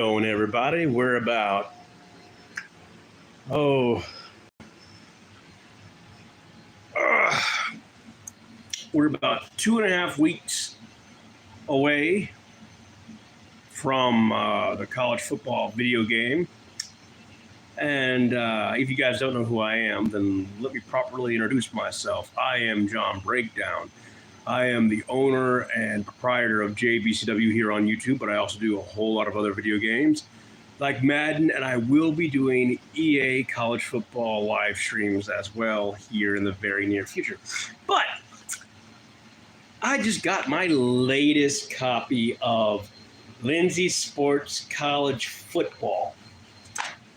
Going, everybody. We're about oh uh, we're about 2.5 weeks away from the college football video game. And if you guys don't know who I am, then let me properly introduce myself. I am John Breakdown. I am the owner and proprietor of JBCW here on YouTube, but I also do a whole lot of other video games like Madden, and I will be doing EA college football live streams as well here in the very near future. But I just got my latest copy of Lindsay Sports College Football.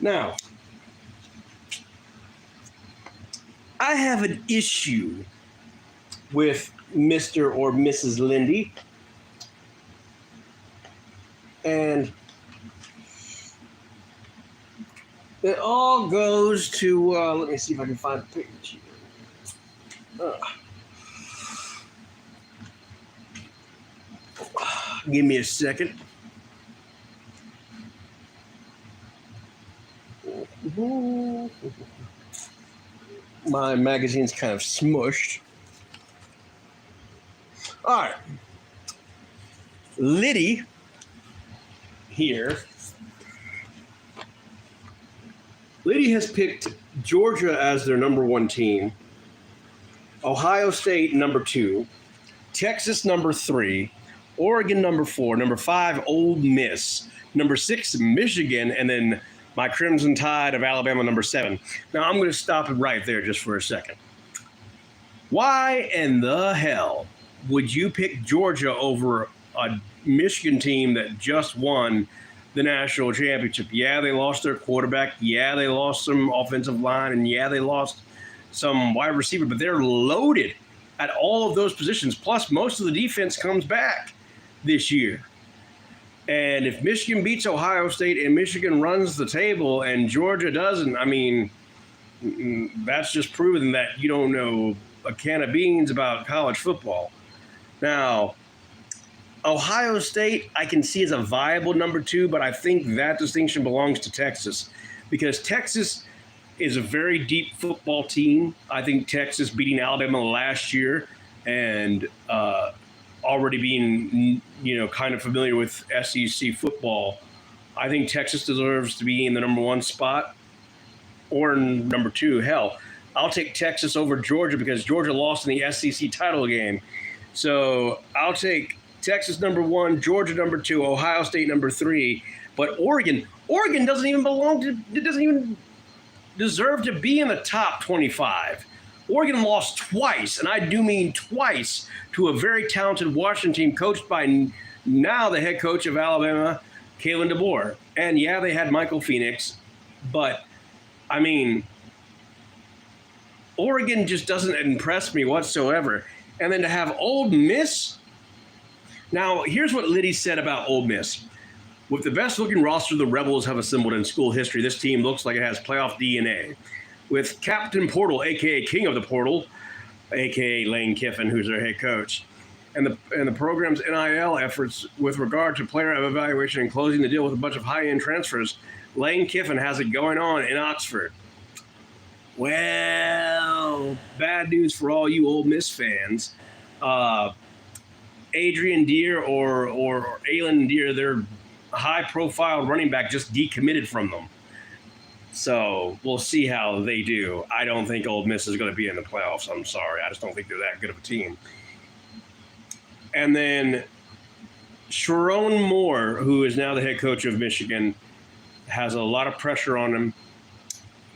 Now, I have an issue with Mr. or Mrs. Lindy, and it all goes to, let me see if I can find the picture. Give me a second. My magazine's kind of smushed. All right. Liddy here. Liddy has picked Georgia as their number 1 team, Ohio State number 2, Texas number 3, Oregon number 4, number 5 Ole Miss, number 6 Michigan, and then my Crimson Tide of Alabama number 7. Now I'm going to stop it right there just for a second. Why in the hell would you pick Georgia over a Michigan team that just won the national championship? Yeah, they lost their quarterback. Yeah, they lost some offensive line. And yeah, they lost some wide receiver. But they're loaded at all of those positions. Plus, most of the defense comes back this year. And if Michigan beats Ohio State and Michigan runs the table and Georgia doesn't, I mean, that's just proving that you don't know a can of beans about college football. Now, Ohio State, I can see as a viable number 2, but I think that distinction belongs to Texas because Texas is a very deep football team. I think Texas beating Alabama last year and already being, kind of familiar with SEC football, I think Texas deserves to be in the number 1 spot or number 2. Hell, I'll take Texas over Georgia because Georgia lost in the SEC title game. So I'll take Texas number 1, Georgia number 2, Ohio State number 3. But Oregon doesn't even deserve to be in the top 25. Oregon lost twice, and I do mean twice, to a very talented Washington team coached by now the head coach of Alabama, Kalen DeBoer. And yeah, they had Michael Phoenix, but I mean, Oregon just doesn't impress me whatsoever. And then to have Ole Miss. Now, here's what Liddy said about Ole Miss. With the best-looking roster the Rebels have assembled in school history, this team looks like it has playoff DNA. With Captain Portal, a.k.a. King of the Portal, a.k.a. Lane Kiffin, who's their head coach, and the program's NIL efforts with regard to player evaluation and closing the deal with a bunch of high-end transfers, Lane Kiffin has it going on in Oxford. Well, bad news for all you Ole Miss fans. Adrian Deere or Aylin Deere, their high-profile running back, just decommitted from them. So we'll see how they do. I don't think Ole Miss is going to be in the playoffs. I'm sorry. I just don't think they're that good of a team. And then Sharon Moore, who is now the head coach of Michigan, has a lot of pressure on him.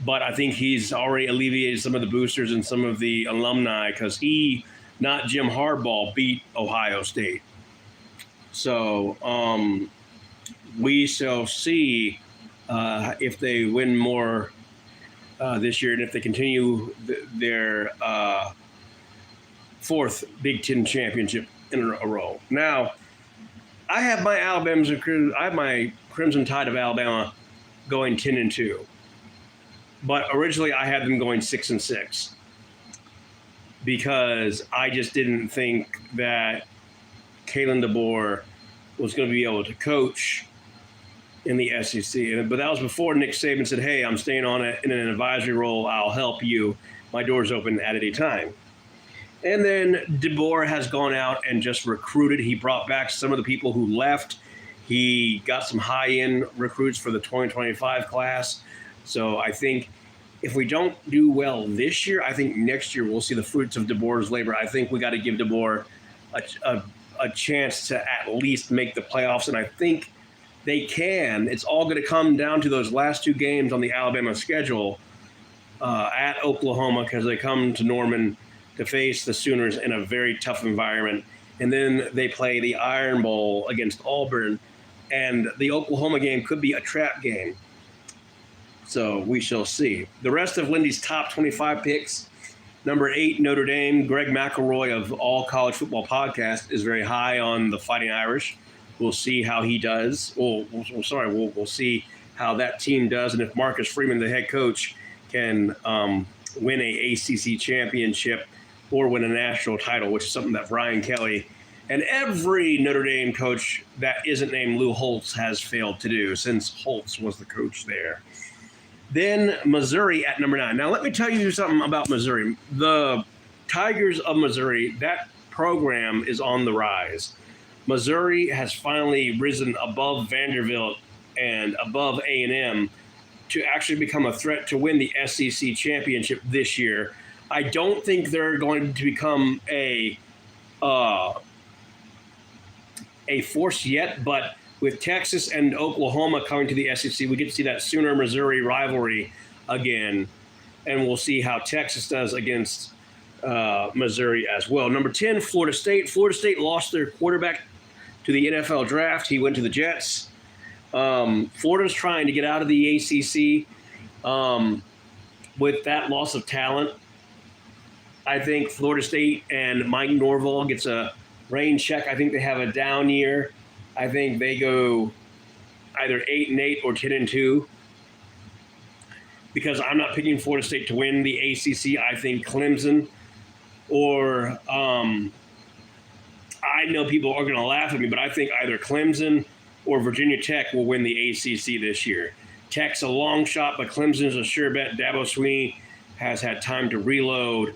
But I think he's already alleviated some of the boosters and some of the alumni because he, not Jim Harbaugh, beat Ohio State. So we shall see if they win more this year and if they continue their 4th Big Ten championship in a row. Now, I have my Crimson Tide of Alabama going 10-2. But originally I had them going 6-6 because I just didn't think that Kalen DeBoer was going to be able to coach in the SEC. But that was before Nick Saban said, hey, I'm staying on it in an advisory role. I'll help you. My door's open at any time. And then DeBoer has gone out and just recruited. He brought back some of the people who left. He got some high-end recruits for the 2025 class. So I think if we don't do well this year, I think next year we'll see the fruits of DeBoer's labor. I think we got to give DeBoer a chance to at least make the playoffs, and I think they can. It's all going to come down to those last two games on the Alabama schedule at Oklahoma, because they come to Norman to face the Sooners in a very tough environment. And then they play the Iron Bowl against Auburn, and the Oklahoma game could be a trap game. So we shall see. The rest of Lindy's top 25 picks. Number 8, Notre Dame. Greg McElroy of All College Football Podcast is very high on the Fighting Irish. We'll see how he does. We'll see how that team does, and if Marcus Freeman, the head coach, can win a ACC championship or win a national title, which is something that Brian Kelly and every Notre Dame coach that isn't named Lou Holtz has failed to do since Holtz was the coach there. Then Missouri at number 9. Now, let me tell you something about Missouri. The Tigers of Missouri, that program is on the rise. Missouri has finally risen above Vanderbilt and above A&M to actually become a threat to win the SEC championship this year. I don't think they're going to become a force yet, but with Texas and Oklahoma coming to the SEC, we get to see that Sooner-Missouri rivalry again, and we'll see how Texas does against Missouri as well. Number 10, Florida State. Florida State lost their quarterback to the NFL draft. He went to the Jets. Florida's trying to get out of the ACC with that loss of talent. I think Florida State and Mike Norvell gets a rain check. I think they have a down year. I think they go either 8-8 or 10-2, because I'm not picking Florida State to win the ACC. I think Clemson or I know people are going to laugh at me, but I think either Clemson or Virginia Tech will win the ACC this year. Tech's a long shot, but Clemson's a sure bet. Dabo Swinney has had time to reload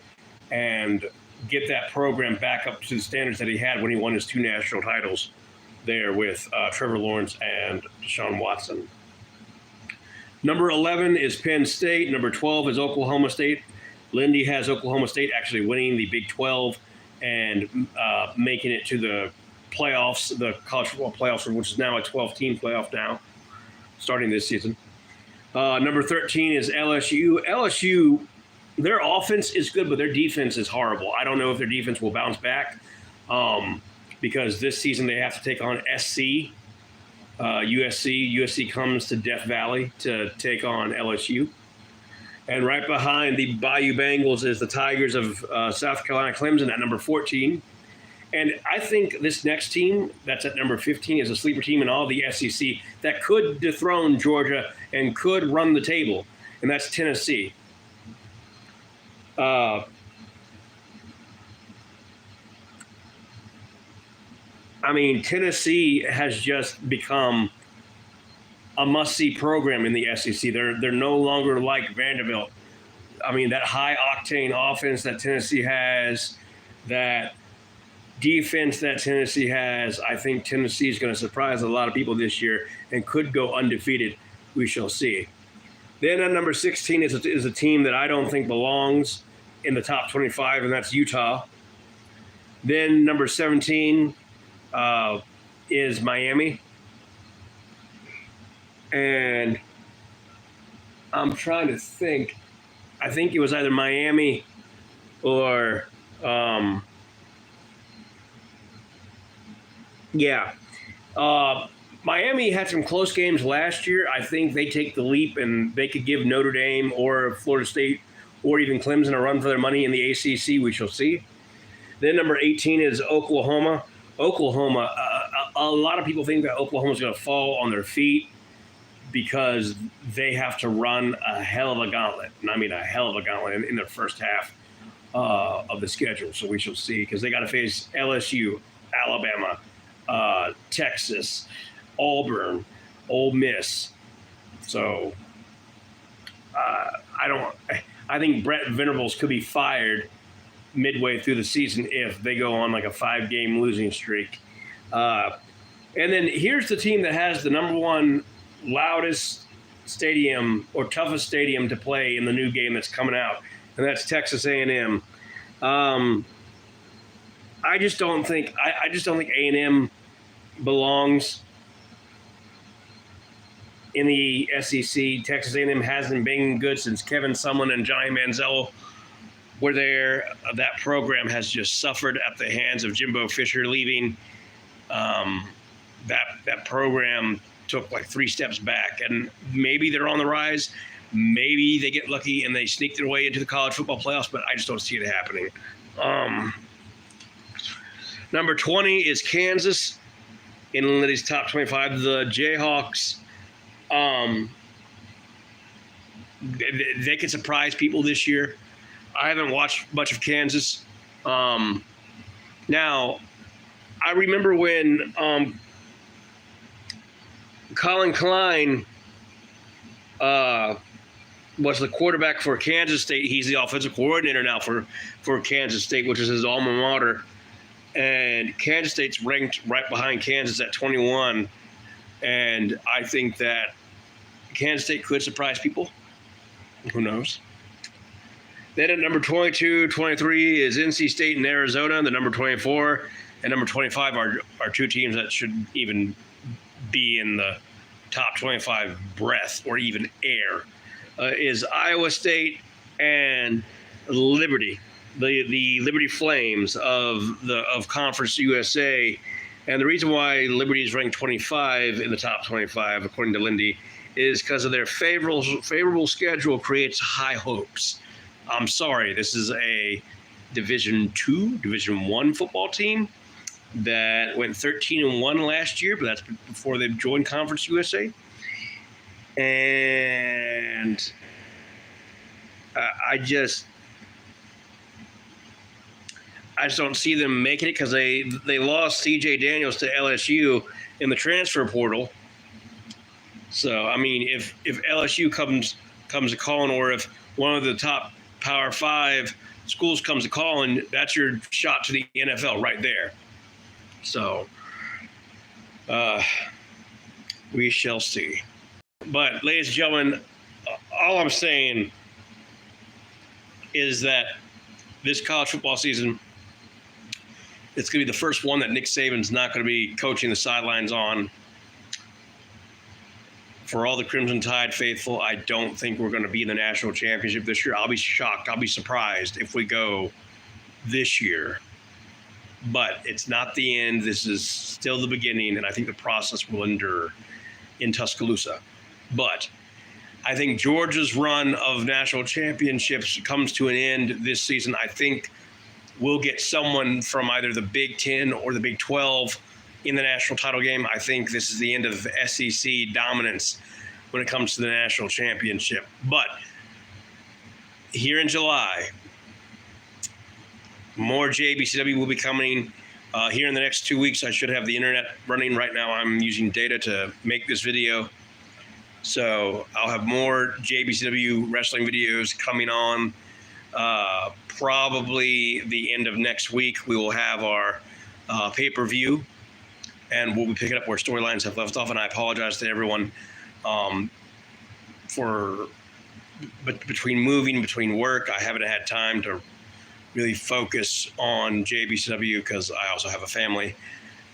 and get that program back up to the standards that he had when he won his 2 national titles there with Trevor Lawrence and Deshaun Watson. Number 11 is Penn State. Number 12 is Oklahoma State. Lindy has Oklahoma State actually winning the Big 12 and making it to the playoffs, the college football playoffs, which is now a 12-team playoff now, starting this season. Number 13 is LSU. LSU, their offense is good, but their defense is horrible. I don't know if their defense will bounce back because this season they have to take on SC, USC. USC comes to Death Valley to take on LSU. And right behind the Bayou Bengals is the Tigers of South Carolina, Clemson at number 14. And I think this next team that's at number 15 is a sleeper team in all the SEC that could dethrone Georgia and could run the table, and that's Tennessee. I mean, Tennessee has just become a must-see program in the SEC. They're no longer like Vanderbilt. I mean, that high-octane offense that Tennessee has, that defense that Tennessee has, I think Tennessee is going to surprise a lot of people this year and could go undefeated. We shall see. Then at number 16 is a team that I don't think belongs in the top 25, and that's Utah. Then number 17 is Miami. And I'm trying to think. I think it was either Miami or Miami had some close games last year. I think they take the leap and they could give Notre Dame or Florida State or even Clemson a run for their money in the ACC. We shall see. Then number 18 is Oklahoma. Oklahoma, a lot of people think that Oklahoma's going to fall on their feet because they have to run a hell of a gauntlet. And I mean a hell of a gauntlet in their first half of the schedule. So we shall see, because they got to face LSU, Alabama, Texas, Auburn, Ole Miss. So I think Brett Venables could be fired midway through the season if they go on like a 5-game losing streak. And then here's the team that has the number one loudest stadium or toughest stadium to play in the new game that's coming out, and that's Texas A&M. I just don't think A&M belongs in the SEC. Texas A&M hasn't been good since Kevin Sumlin and Johnny Manziel were there. That program has just suffered at the hands of Jimbo Fisher leaving. That program took like 3 steps back, and maybe they're on the rise. Maybe they get lucky and they sneak their way into the college football playoffs, but I just don't see it happening. Number 20 is Kansas in Liddy's top 25. The Jayhawks, they could surprise people this year. I haven't watched much of Kansas. Now, I remember when Colin Klein was the quarterback for Kansas State. He's the offensive coordinator now for Kansas State, which is his alma mater. And Kansas State's ranked right behind Kansas at 21. And I think that Kansas State could surprise people. Who knows? Then at number 22, 23 is NC State and Arizona. The number 24 and number 25 are 2 teams that should even be in the top 25 breath or even air. Is Iowa State and Liberty, the Liberty Flames of Conference USA. And the reason why Liberty is ranked 25 in the top 25, according to Lindy, is because of their favorable schedule creates high hopes. I'm sorry, this is a Division II, Division I football team that went 13-1 last year, but that's before they joined Conference USA. And I just don't see them making it because they lost C.J. Daniels to LSU in the transfer portal. So I mean, if LSU comes a calling, or if one of the top Power 5 schools comes a calling, that's your shot to the NFL right there. So we shall see. But ladies and gentlemen, all I'm saying is that this college football season, it's going to be the first one that Nick Saban's not going to be coaching the sidelines on. For all the Crimson Tide faithful, I don't think we're going to be in the national championship this year. I'll be shocked. I'll be surprised if we go this year. But it's not the end. This is still the beginning, and I think the process will endure in Tuscaloosa. But I think Georgia's run of national championships comes to an end this season. I think we'll get someone from either the Big Ten or the Big 12 in the national title game. I think this is the end of SEC dominance when it comes to the national championship. But here in July, more JBCW will be coming. Here in the next 2 weeks, I should have the internet running. Right now, I'm using data to make this video. So I'll have more JBCW wrestling videos coming on. Probably the end of next week, we will have our pay-per-view, and we'll be picking up where storylines have left off. And I apologize to everyone between work, I haven't had time to really focus on JBCW because I also have a family,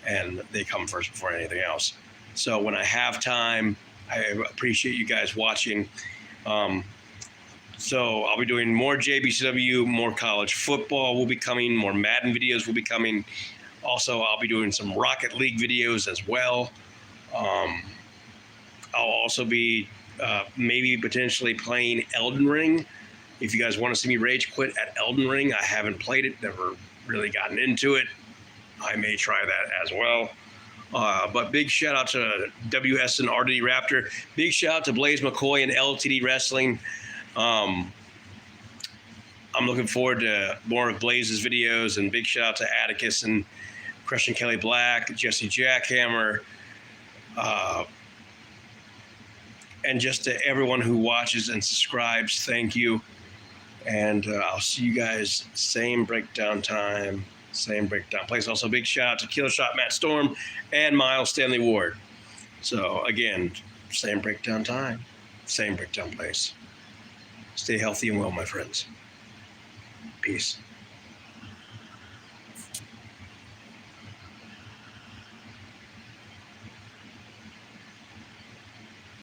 and they come first before anything else. So when I have time, I appreciate you guys watching. So I'll be doing more JBCW, more college football will be coming, more Madden videos will be coming. Also, I'll be doing some Rocket League videos as well. I'll also be maybe potentially playing Elden Ring. If you guys want to see me rage quit at Elden Ring, I haven't played it, never really gotten into it. I may try that as well. But big shout out to WS and RD Raptor. Big shout out to Blaze McCoy and LTD Wrestling. I'm looking forward to more of Blaze's videos, and big shout out to Atticus and Christian Kelly Black, Jesse Jackhammer, And just to everyone who watches and subscribes, thank you. And I'll see you guys same breakdown time, same breakdown place. Also, big shout out to Killshot Matt Storm and Miles Stanley Ward. So again, same breakdown time, same breakdown place. Stay healthy and well, my friends. Peace.